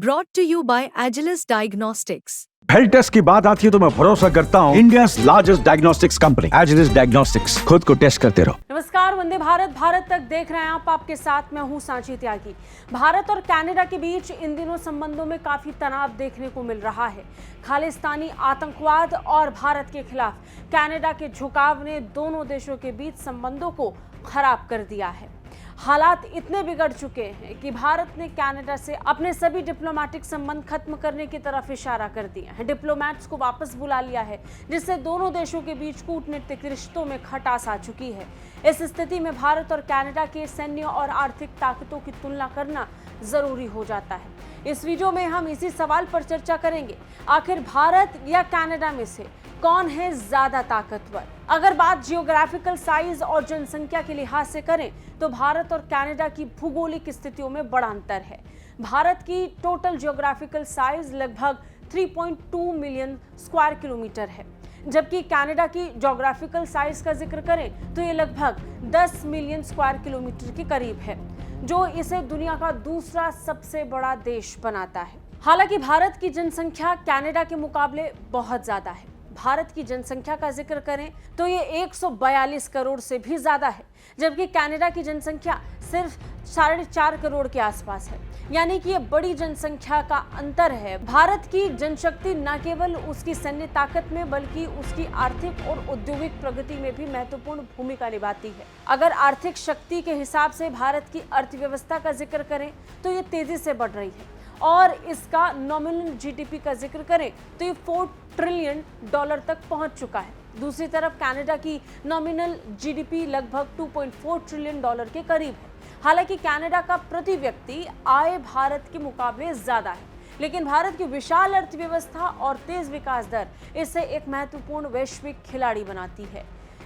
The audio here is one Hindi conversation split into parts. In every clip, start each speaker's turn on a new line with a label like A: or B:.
A: Brought to you by Agilus Diagnostics.
B: Health test की बात आती है तो मैं भरोसा करता हूँ India's largest diagnostics company Agilus Diagnostics. खुद को टेस्ट करते रहो।
C: नमस्कार, वंदे भारत भारत तक देख रहे हैं आप। आपके साथ मैं हूँ सांची त्यागी। भारत और कनाडा के बीच इन दिनों संबंधों में काफी तनाव देखने को मिल रहा है। खालिस्तानी आतंकवाद और भारत के खिलाफ कनाडा के झुकाव ने दोनों देशों के बीच संबंधों को खराब कर दिया है। हालात इतने बिगड़ चुके हैं कि भारत ने कनाडा से अपने सभी डिप्लोमेटिक संबंध खत्म करने की तरफ इशारा कर दिया है। डिप्लोमेट्स को वापस बुला लिया है, जिससे दोनों देशों के बीच कूटनीतिक रिश्तों में खटास आ चुकी है। इस स्थिति में भारत और कनाडा के सैन्य और आर्थिक ताकतों की तुलना करना जरूरी हो जाता है। इस वीडियो में हम इसी सवाल पर चर्चा करेंगे, आखिर भारत या कनाडा में से कौन है ज्यादा ताकतवर। अगर बात जियोग्राफिकल साइज और जनसंख्या के लिहाज से करें तो भारत और कनाडा की भूगोलिक स्थितियों में बड़ा अंतर है। भारत की टोटल जियोग्राफिकल साइज लगभग 3.2 मिलियन स्क्वायर किलोमीटर है, जबकि कनाडा की जियोग्राफिकल साइज का जिक्र करें तो ये लगभग 10 मिलियन स्क्वायर किलोमीटर के करीब है, जो इसे दुनिया का दूसरा सबसे बड़ा देश बनाता है। हालांकि भारत की जनसंख्या कनाडा के मुकाबले बहुत ज्यादा है। भारत की जनसंख्या का जिक्र करें तो ये 142 करोड़ से भी ज्यादा है, जबकि कनाडा की जनसंख्या सिर्फ 4.5 करोड़ के आसपास है। यानी कि ये बड़ी जनसंख्या का अंतर है। भारत की जनशक्ति न केवल उसकी सैन्य ताकत में बल्कि उसकी आर्थिक और औद्योगिक प्रगति में भी महत्वपूर्ण भूमिका निभाती है। अगर आर्थिक शक्ति के हिसाब से भारत की अर्थव्यवस्था का जिक्र करें तो ये तेजी से बढ़ रही है और इसका नॉमिनल जीडीपी का जिक्र करें तो ये $4 ट्रिलियन तक पहुंच चुका है। दूसरी तरफ कनाडा की नॉमिनल जीडीपी लगभग $2.4 ट्रिलियन के करीब है। हालांकि कनाडा का प्रति व्यक्ति आय भारत के मुकाबले ज्यादा है, लेकिन भारत की विशाल अर्थव्यवस्था और तेज विकास दर इसे एक महत्वपूर्ण वैश्विक खिलाड़ी बनाती है।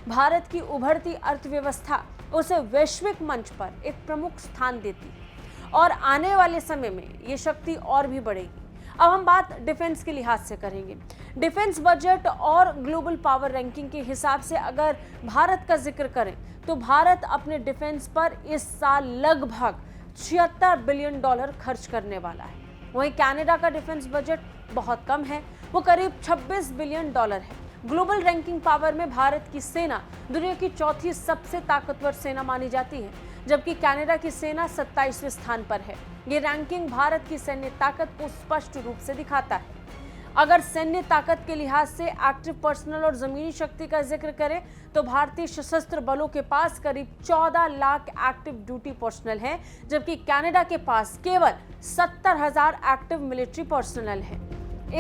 C: भारत की उभरती अर्थव्यवस्था उसे वैश्विक मंच पर एक प्रमुख स्थान देती है और आने वाले समय में ये शक्ति और भी बढ़ेगी। अब हम बात डिफेंस के लिहाज से करेंगे। डिफेंस बजट और ग्लोबल पावर रैंकिंग के हिसाब से अगर भारत का जिक्र करें तो भारत अपने डिफेंस पर इस साल लगभग $76 बिलियन खर्च करने वाला है। वहीं कनाडा का डिफेंस बजट बहुत कम है, वो करीब $26 बिलियन है। ग्लोबल रैंकिंग पावर में भारत की सेना दुनिया की चौथी सबसे ताकतवर सेना मानी जाती है, जबकि कनाडा की सेना 27वें स्थान पर है। ये रैंकिंग भारत की सैन्य ताकत को स्पष्ट रूप से दिखाता है। अगर सैन्य ताकत के लिहाज से एक्टिव पर्सनल और जमीनी शक्ति का जिक्र करें तो भारतीय सशस्त्र बलों के पास करीब 14 लाख एक्टिव ड्यूटी पर्सनल हैं, जबकि कनाडा के पास केवल 70,000 एक्टिव मिलिट्री पर्सनल है।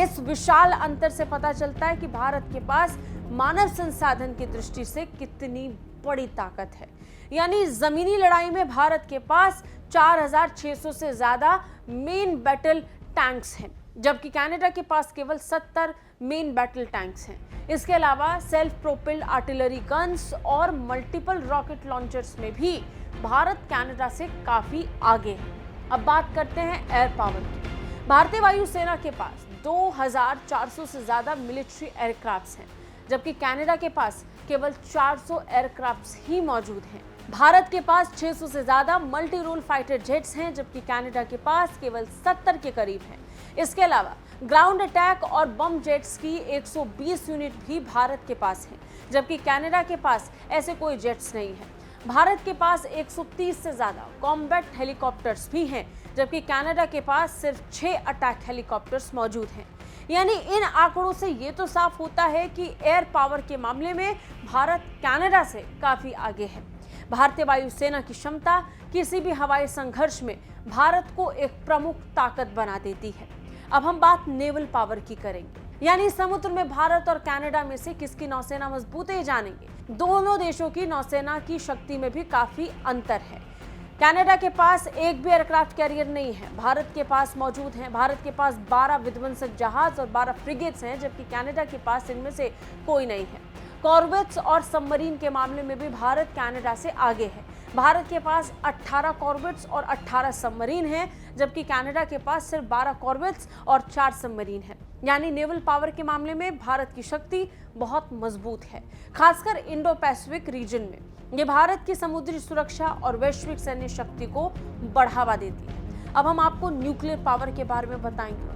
C: इस विशाल अंतर से पता चलता है कि भारत के पास मानव संसाधन की दृष्टि से कितनी बड़ी ताकत है। यानी जमीनी लड़ाई में भारत के पास 4,600 से ज्यादा मेन बैटल टैंक्स हैं, जबकि कनाडा के पास केवल 70 मेन बैटल टैंक्स हैं। इसके अलावा सेल्फ प्रोपेल्ड आर्टिलरी गन्स और मल्टीपल रॉकेट लॉन्चर्स में भी भारत कनाडा से काफी आगे है। अब बात करते हैं एयर पावर की। भारतीय वायुसेना के पास 2,400 से ज्यादा मिलिट्री एयरक्राफ्ट्स हैं, जबकि कनाडा के पास केवल 400 एयरक्राफ्ट्स ही मौजूद हैं। भारत के पास 600 से ज्यादा मल्टी रोल फाइटर जेट्स हैं, जबकि कनाडा के पास केवल 70 के करीब हैं। इसके अलावा ग्राउंड अटैक और बम जेट्स की 120 यूनिट भी भारत के पास हैं, जबकि कनाडा के पास ऐसे कोई जेट्स नहीं है। भारत के पास 130 से ज्यादा कॉम्बैट हेलीकॉप्टर्स भी हैं, जबकि कनाडा के पास सिर्फ 6 अटैक हेलीकॉप्टर्स मौजूद हैं। यानी इन आंकड़ों से ये तो साफ होता है कि एयर पावर के मामले में भारत कनाडा से काफी आगे है। भारतीय वायुसेना की क्षमता किसी भी हवाई संघर्ष में भारत को एक प्रमुख ताकत बना देती है। अब हम बात नेवल पावर की करेंगे, यानी समुद्र में भारत और कनाडा में से किसकी नौसेना मजबूत है जानेंगे। दोनों देशों की नौसेना की शक्ति में भी काफी अंतर है। कनाडा के पास एक भी एयरक्राफ्ट कैरियर नहीं है, भारत के पास मौजूद हैं। भारत के पास 12 विध्वंसक जहाज और 12 फ्रिगेट्स हैं, जबकि कनाडा के पास इनमें से कोई नहीं है। कॉर्वेट्स और सबमरीन के मामले में भी भारत कनाडा से आगे है। भारत के पास 18 कॉर्वेट्स और 18 सबमरीन हैं, जबकि कनाडा के पास सिर्फ 12 कॉर्वेट्स और 4 सबमरीन हैं। यानी नेवल पावर के मामले में भारत की शक्ति बहुत मजबूत है, खासकर इंडो पैसिफिक रीजन में। ये भारत की समुद्री सुरक्षा और वैश्विक सैन्य शक्ति को बढ़ावा देती है। अब हम आपको न्यूक्लियर पावर के बारे में बताएंगे।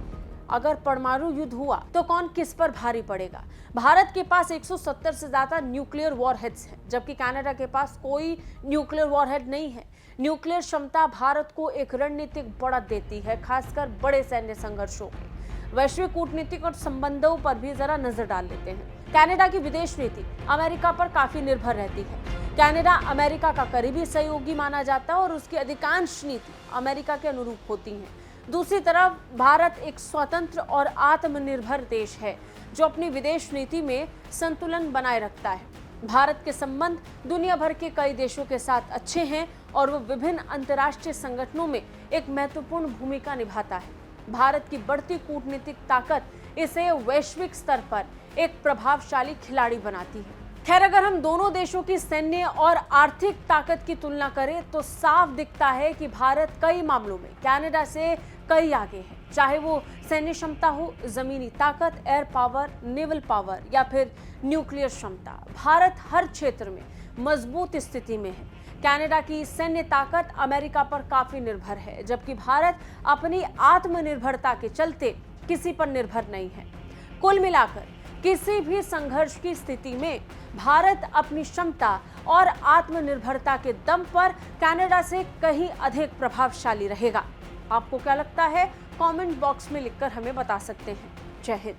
C: अगर परमाणु युद्ध हुआ तो कौन किस पर भारी पड़ेगा? भारत के पास 170 से ज्यादा न्यूक्लियर वॉरहेड्स हैं, जबकि कनाडा के पास कोई न्यूक्लियर वॉरहेड नहीं है। न्यूक्लियर क्षमता भारत को एक रणनीतिक बढ़त देती है, खासकर बड़े सैन्य संघर्षों में। वैश्विक कूटनीतिक और संबंधों पर भी जरा नजर डाल लेते हैं। कनाडा की विदेश नीति अमेरिका पर काफी निर्भर रहती है। कनाडा अमेरिका का करीबी सहयोगी माना जाता है और उसकी अधिकांश नीति अमेरिका के अनुरूप होती है। दूसरी तरफ भारत एक स्वतंत्र और आत्मनिर्भर देश है, जो अपनी विदेश नीति में संतुलन बनाए रखता है। भारत के संबंध दुनिया भर के कई देशों के साथ अच्छे हैं और वो विभिन्न अंतर्राष्ट्रीय संगठनों में एक महत्वपूर्ण भूमिका निभाता है। भारत की बढ़ती कूटनीतिक ताकत इसे वैश्विक स्तर पर एक प्रभावशाली खिलाड़ी बनाती है। खैर, अगर हम दोनों देशों की सैन्य और आर्थिक ताकत की तुलना करें तो साफ दिखता है कि भारत कई मामलों में कनाडा से कई आगे है। चाहे वो सैन्य क्षमता हो, जमीनी ताकत, एयर पावर, नेवल पावर या फिर न्यूक्लियर क्षमता, भारत हर क्षेत्र में मजबूत स्थिति में है। कनाडा की सैन्य ताकत अमेरिका पर काफी निर्भर है, जबकि भारत अपनी आत्मनिर्भरता के चलते किसी पर निर्भर नहीं है। कुल मिलाकर किसी भी संघर्ष की स्थिति में भारत अपनी क्षमता और आत्मनिर्भरता के दम पर कनाडा से कहीं अधिक प्रभावशाली रहेगा। आपको क्या लगता है? कमेंट बॉक्स में लिखकर हमें बता सकते हैं। जय हिंद।